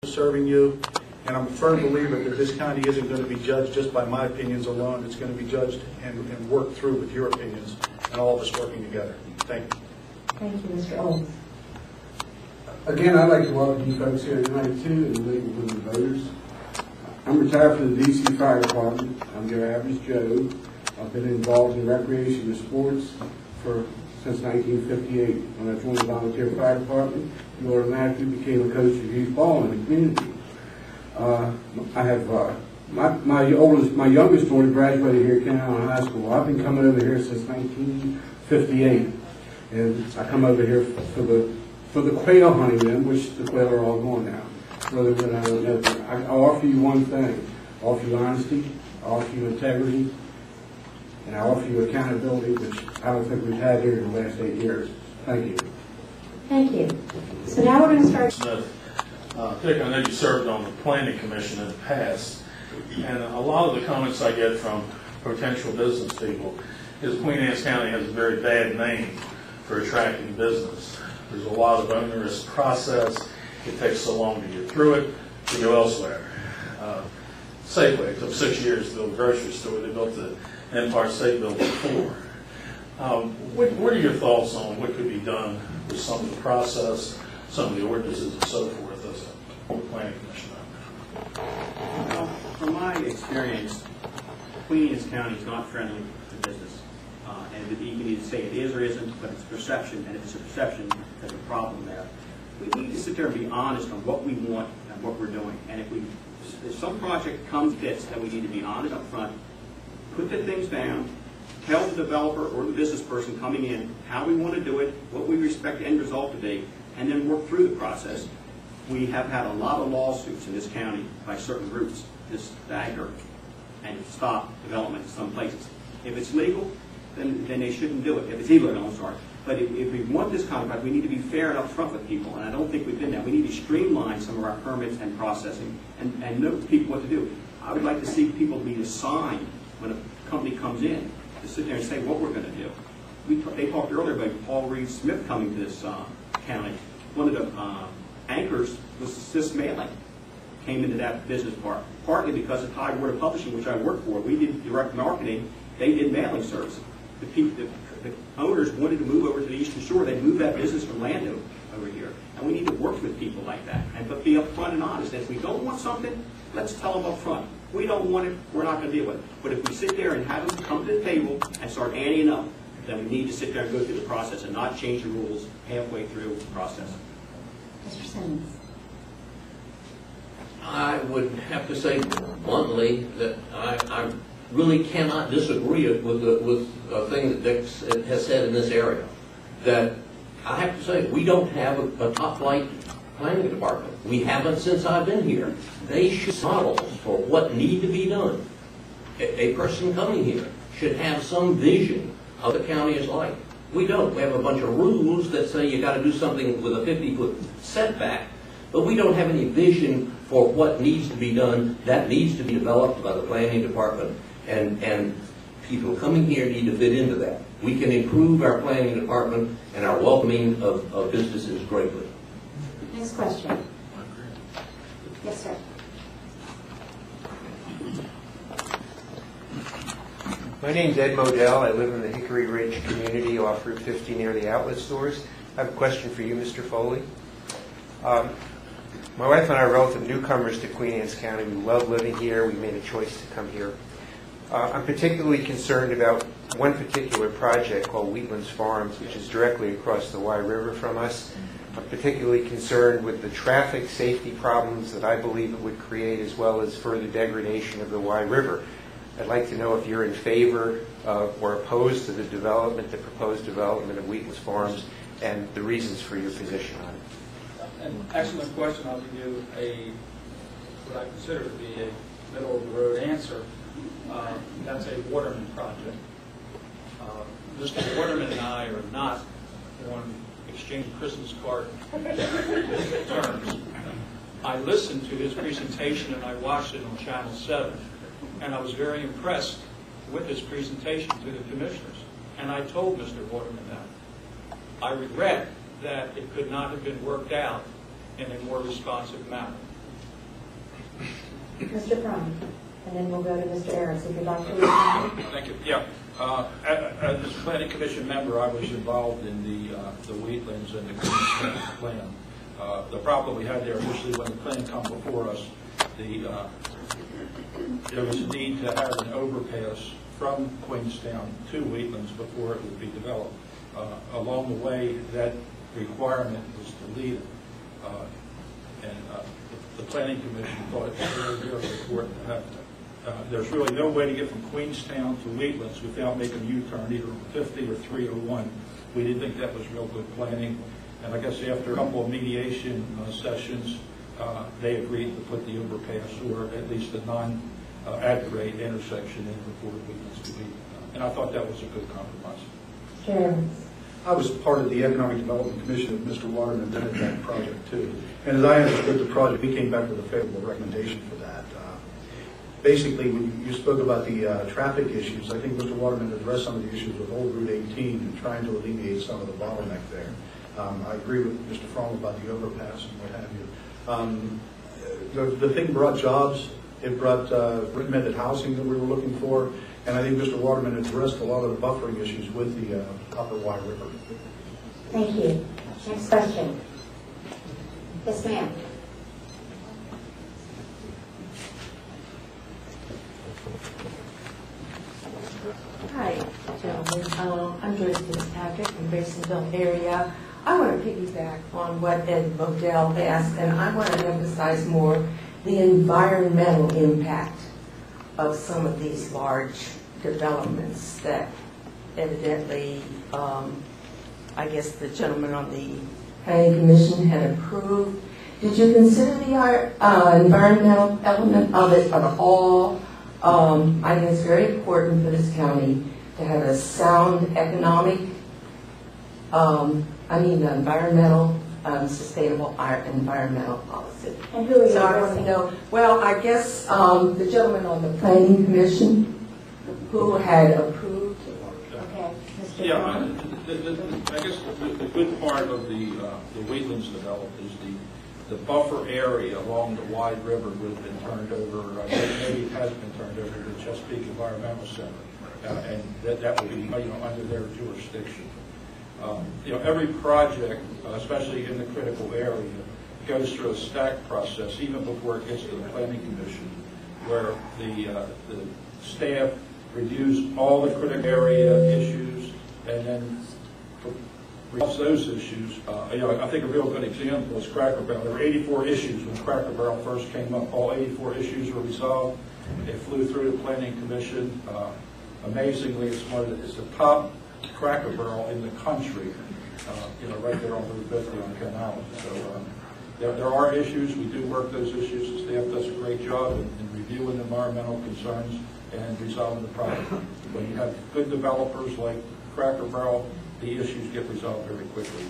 serving you, and I'm a firm believer that this county isn't going to be judged just by my opinions alone. It's going to be judged and worked through with your opinions and all of us working together. Thank you. Thank you, Mr. Owens. Again, I'd like to welcome you folks here tonight too, and the League of Women Voters. I'm retired from the D.C. Fire Department. I'm your average Joe. I've been involved in recreation and sports since 1958. When I joined the volunteer fire department, you automatically became a coach of youth ball in the community. I have my youngest daughter graduated here at Kent Island High School. I've been coming over here since 1958, and I come over here for the quail hunting then, which the quail are all gone now. Rather than I don't know, I offer you one thing: I offer you honesty, I offer you integrity, and I offer you accountability, which I don't think we've had here in the last 8 years. Thank you. Thank you. So now we're going to start. Smith, Dick, I know you served on the Planning Commission in the past, and a lot of the comments I get from potential business people is Queen Anne's County has a very bad name for attracting business. There's a lot of onerous process. It takes so long to get through it to go elsewhere. Safeway, it took 6 years to build a grocery store. They built the Empire State Building before. What are your thoughts on what could be done with some of the process, some of the ordinances, and so forth as a planning commission member? Well, from my experience, Queen Anne's County is not friendly to business. And you can either say it is or isn't, but it's a perception, and if it's a perception, there's a problem there. We need to sit there and be honest on what we want and what we're doing. And if some project comes fits, then we need to be honest up front, put the things down, tell the developer or the business person coming in how we want to do it, what we expect the end result to be, and then work through the process. We have had a lot of lawsuits in this county by certain groups to stagger and stop development in some places. If it's legal, then they shouldn't do it. If it's illegal, I'm sorry. But if we want this kind of project, we need to be fair and upfront with people, and I don't think we've been there. We need to streamline some of our permits and processing and know to people what to do. I would like to see people be assigned when a company comes in to sit there and say what we're going to do. They talked earlier about Paul Reed Smith coming to this county. One of the anchors was this mailing. Came into that business part, partly because of Tide Water Publishing, which I work for. We did direct marketing. They did mailing service. The owners wanted to move over to the Eastern Shore. They moved that business from Lando over here. And we need to work with people like that, but be upfront and honest. If we don't want something, let's tell them up front. We don't want it, we're not going to deal with it. But if we sit there and have them come to the table and start anteing up, then we need to sit there and go through the process and not change the rules halfway through the process. Mr. Simmons. I would have to say bluntly that I really cannot disagree with a thing that Dick has said in this area. That I have to say, we don't have a top-flight planning department. We haven't since I've been here. They should model for what need to be done. A person coming here should have some vision of what the county is like. We don't. We have a bunch of rules that say you got to do something with a 50-foot setback, but we don't have any vision for what needs to be done. That needs to be developed by the planning department, and people coming here need to fit into that. We can improve our planning department and our welcoming of businesses greatly. Next question. Yes, sir. My name's Ed Modell. I live in the Hickory Ridge community off Route 50 near the outlet stores. I have a question for you, Mr. Foley. My wife and I are relative newcomers to Queen Anne's County. We love living here. We made a choice to come here. I'm particularly concerned about one particular project called Wheatlands Farms, which is directly across the Wye River from us. I'm particularly concerned with the traffic safety problems that I believe it would create, as well as further degradation of the Wye River. I'd like to know if you're in favor or opposed to the proposed development of Wheatlands Farms, and the reasons for your position on it. An excellent question. I'll give you what I consider to be a middle-of-the-road answer. That's a Waterman project. Mr. Waterman and I are not on exchange Christmas card terms. I listened to his presentation and I watched it on Channel 7, and I was very impressed with his presentation to the commissioners. And I told Mr. Waterman that. I regret that it could not have been worked out in a more responsive manner. Mr. Crum, and then we'll go to Mr. Ahrens, if you'd like to respond. Thank you. Yeah. As a planning commission member, I was involved in the wetlands and the green plan. The problem we had there initially when the plan came before us, there was a need to have an overpass from Queenstown to wetlands before it would be developed. Along the way, that requirement was deleted. The planning commission thought it was very, very important to have that. There's really no way to get from Queenstown to wetlands without making a U-turn, either on 50 or 301. We didn't think that was real good planning. And I guess after a couple of mediation sessions, they agreed to put the overpass, or at least the non-at-grade intersection in before wetlands could be. And I thought that was a good compromise. Mr. Ahrens. I was part of the Economic Development Commission that Mr. Waterman did that project too. And as I understood the project, we came back with a favorable recommendation for that. Basically, when you spoke about the traffic issues, I think Mr. Waterman addressed some of the issues with Old Route 18 and trying to alleviate some of the bottleneck there. I agree with Mr. Fromm about the overpass and what have you. The thing brought jobs. It brought recommended housing that we were looking for. And I think Mr. Waterman addressed a lot of the buffering issues with the Upper Wye River. Thank you. Next question. Yes, ma'am. Hi, gentlemen. I'm Joyce Fitzpatrick from Graysonville area. I want to piggyback on what Ed Modell asked, and I want to emphasize more the environmental impact of some of these large developments that evidently, I guess the gentleman on the Planning Commission had approved. Did you consider the environmental element of it at all? I think it's very important for this county to have a sound economic, environmental, sustainable environmental policy. And who are you So I want to know, well, I guess the gentleman on the Planning Commission who had approved. Okay, Mr. Yeah, Crum. I guess the good part of the wetlands developed is the buffer area along the Wide River would have been turned over, maybe it has been turned over to the Chesapeake Environmental Center, and that would be under their jurisdiction. Every project, especially in the critical area, goes through a stack process even before it gets to the Planning Commission, where the staff reviews all the critical area issues and then resolves those issues. I think a real good example is Cracker Barrel. There were 84 issues when Cracker Barrel first came up. All 84 issues were resolved. It flew through the Planning Commission. Amazingly, it's the top Cracker Barrel in the country, right there on Route 50 on Ken Island. So there are issues. We do work those issues. The staff does a great job in reviewing environmental concerns and resolving the problem. When you have good developers like Cracker Barrel, the issues get resolved very quickly.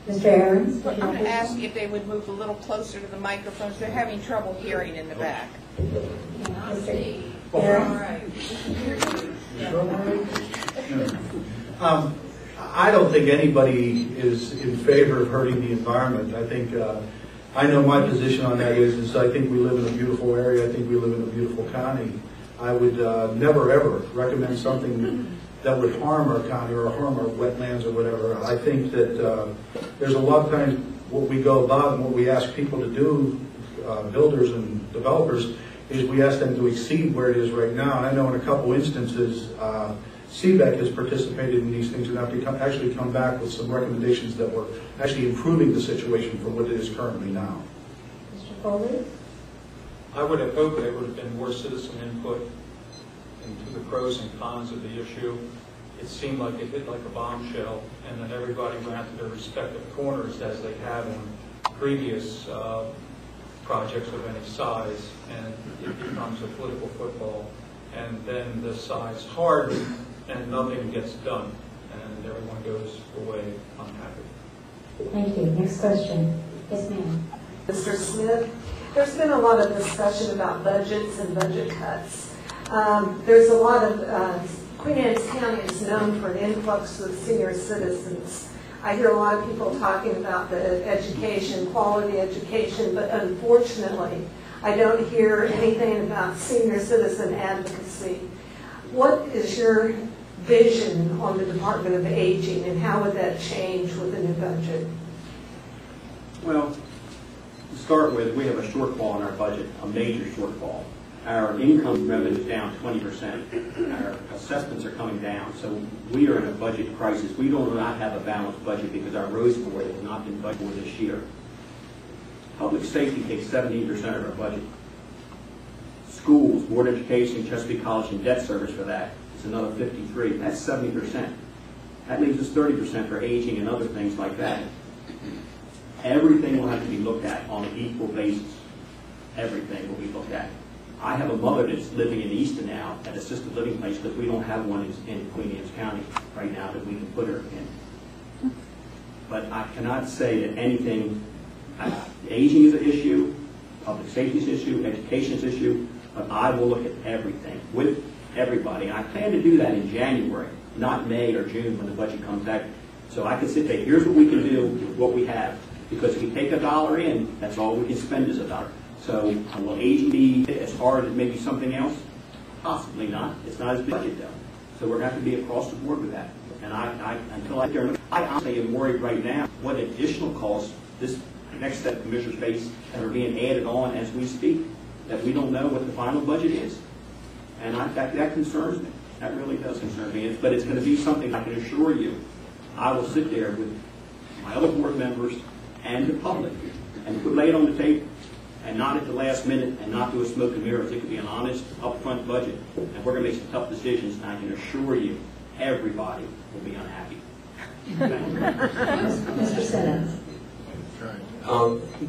Mr. Ahrens. Well, I'm going to ask if they would move a little closer to the microphones. They're having trouble hearing in the back. Mr. All Ahrens. right. I don't think anybody is in favor of hurting the environment. I think, I know my position on that is I think we live in a beautiful area. I think we live in a beautiful county. I would never, ever recommend something that would harm our county or harm our wetlands or whatever. I think that there's a lot of times what we go about and what we ask people to do, builders and developers, is we ask them to exceed where it is right now. And I know in a couple instances, CBEC has participated in these things and actually come back with some recommendations that were actually improving the situation from what it is currently now. Mr. Foley. I would have hoped there would have been more citizen input into the pros and cons of the issue. It seemed like it hit like a bombshell, and then everybody went out to their respective corners as they have in previous projects of any size, and it becomes a political football. And then the sides harden, and nothing gets done, and everyone goes away unhappy. Thank you. Next question. Yes, ma'am. Mr. Smith, there's been a lot of discussion about budgets and budget cuts. There's a lot of, Queen Anne's County is known for an influx of senior citizens. I hear a lot of people talking about the education, quality education, but unfortunately, I don't hear anything about senior citizen advocacy. What is your vision on the Department of Aging, and how would that change with the new budget? Well, to start with, we have a shortfall in our budget, a major shortfall. Our income revenue is down 20%. Our assessments are coming down, so we are in a budget crisis. We do not have a balanced budget because our roads board has not been budgeted for this year. Public safety takes 17% of our budget. Schools, board of education, Chesapeake College, and debt service for that is another 53%. That's 70%. That leaves us 30% for aging and other things like that. Everything will have to be looked at on an equal basis. Everything will be looked at. I have a mother that's living in Easton now at assisted living place because we don't have one in Queen Anne's County right now that we can put her in. But I cannot say that anything, aging is an issue, public safety is an issue, education is an issue, but I will look at everything with everybody. And I plan to do that in January, not May or June when the budget comes back. So I can sit there, here's what we can do with what we have. Because if we take $1 in, that's all we can spend is $1. So will aging be as hard as maybe something else? Possibly not. It's not as big budget though. So we're going to have to be across the board with that. And I honestly am worried right now what additional costs this next set of commissioners face that are being added on as we speak, that we don't know what the final budget is. And that concerns me. That really does concern me. But it's going to be something I can assure you. I will sit there with my other board members and the public and lay it on the table and not at the last minute and not do a smoke and mirrors. It could be an honest, upfront budget. And we're going to make some tough decisions, and I can assure you everybody will be unhappy. Mr. Simmons.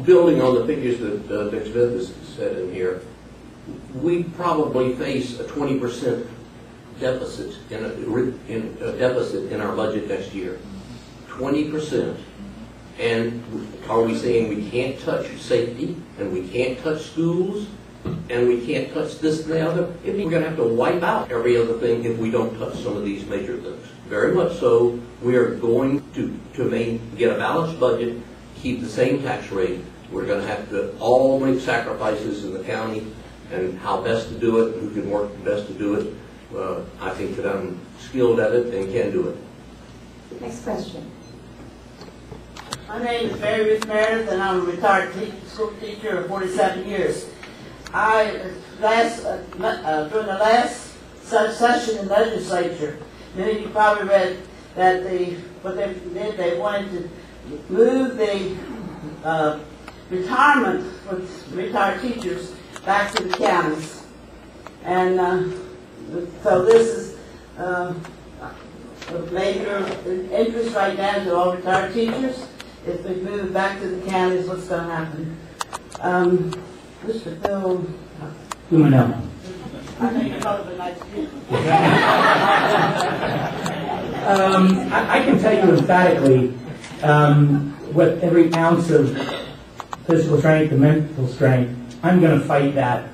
Building on the figures that Dick Smith has said in here, we probably face a 20% deficit in our budget next year. 20%. And are we saying we can't touch safety, and we can't touch schools, and we can't touch this and the other? We're going to have to wipe out every other thing if we don't touch some of these major things. Very much so. We are going to get a balanced budget, keep the same tax rate. We're going to have to all make sacrifices in the county, and how best to do it, who can work best to do it. I think that I'm skilled at it and can do it. Next question. My name is Mary Ruth Meredith, and I'm a retired school teacher of 47 years. During the last session in legislature, many of you probably read that what they did, they wanted to move the retirement for retired teachers back to the counties. And so this is a major interest right now to all retired teachers. If we move it back to the counties, what's going to happen? Mr. Phil. Luminell. I know you're probably nice to you. I can tell you emphatically with every ounce of physical strength and mental strength, I'm going to fight that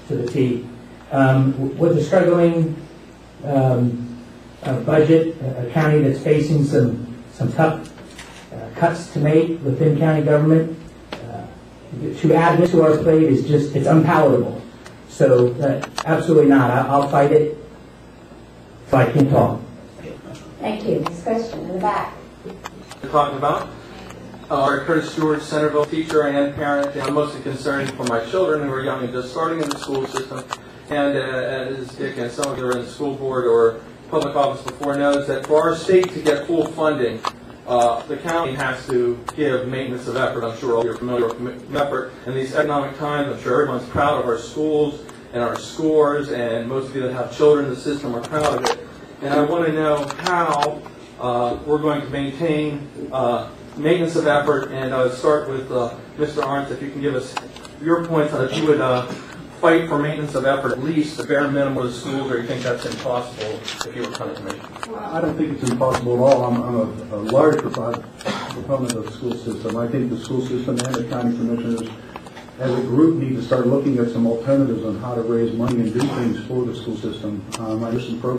to the T. With a struggling budget, a county that's facing some tough cuts to make within county government, to add this to our plate is just, it's unpalatable. So absolutely not. I'll fight it if I can talk. Thank you. Next question in the back. We're talking about Curtis Stewart, Centerville teacher and parent, and I'm mostly concerned for my children who are young and just starting in the school system. And as Dick and some of you are in the school board or public office before knows that for our state to get full funding, the county has to give maintenance of effort. I'm sure all you're familiar with effort. In these economic times, I'm sure everyone's proud of our schools and our scores, and most of you that have children in the system are proud of it. And I want to know how we're going to maintain maintenance of effort. And I would start with Mr. Arndt, if you can give us your points on if you would fight for maintenance of effort, at least the bare minimum of the schools, or you think that's impossible if you were coming to me? Well, I don't think it's impossible at all. I'm a large proponent of the school system. I think the school system and the county commissioners as a group need to start looking at some alternatives on how to raise money and do things for the school system. There's some programs